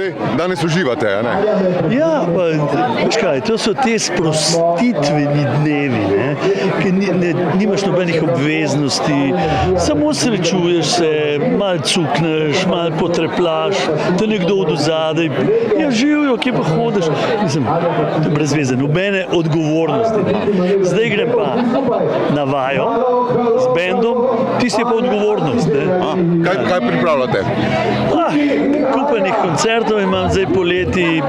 zdaj danes uživate, a ne? Ja, pa veš kaj, to so te sprostitveni dnevi, ne, ki nimaš nobenih obveznosti, samo srečuješ se, malo cukneš, malo potreplaš, te nekdo od zadaj, ja živijo, kje pa hodiš, mislim, to je brez veze, nobene odgovornosti. Zdaj grem pa na vajo z bendom, tisti je pa odgovornost, ne. Kaj pripravljate? Kupenih koncertov imam zdaj poleti,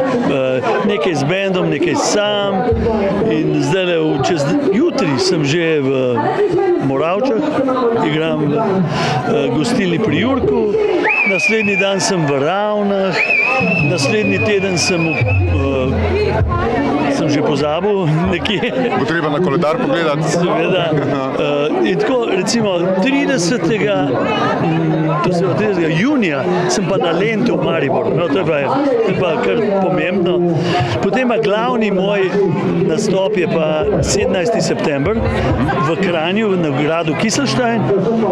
nekaj z bendom, nekaj sam in zdaj jutri sem že v Moravčah, igram v gostilni pri Jurku, naslednji dan sem v Ravnah, naslednji teden sem že pozabil nekje. Bo treba na koledar pogledati. Seveda. In tako, recimo 30. junija sem pa na Lentu v Mariboru. No, to je pa kar pomembno. Potem pa glavni moj nastop je pa 17. september v Kranju, na gradu Kieselstein.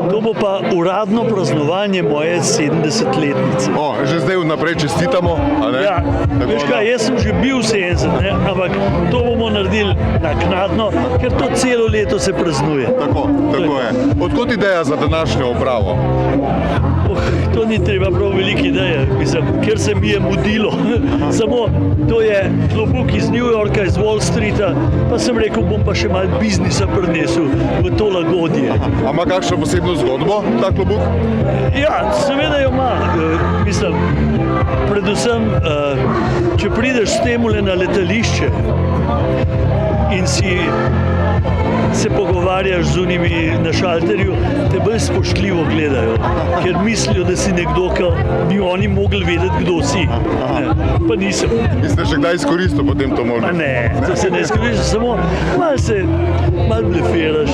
To bo pa uradno praznovanje moje 70-letnice. Že zdaj vnaprej čestitamo, a ne? Ja, veš kaj, jaz sem že bil 70, ne? Ampak to bomo naredili naknadno, ker to celo leto se praznuje. Tako je. Odkot ideja za današnjo opravo? To ni treba prav velike ideje, mislim, ker se mi je mudilo. Samo to je klobuk iz New Yorka, iz Wall Streeta, pa sem rekel, bom pa še malo biznisa prinesel v to lagodje. A ima kakšno posebno zgodbo ta klobuk? Ja, seveda jo ima. Mislim, predvsem, če prideš s temule na letališče in se pogovarjaš z unimi na šalterju, te bolj spoštljivo gledajo, ker mislijo, da si nekdo, ki bi oni mogli vedeti, kdo si. Pa nisem. In ste še kdaj izkoristil potem to možnost? Ne, to se ne izkoristiš, samo malo blefiraš.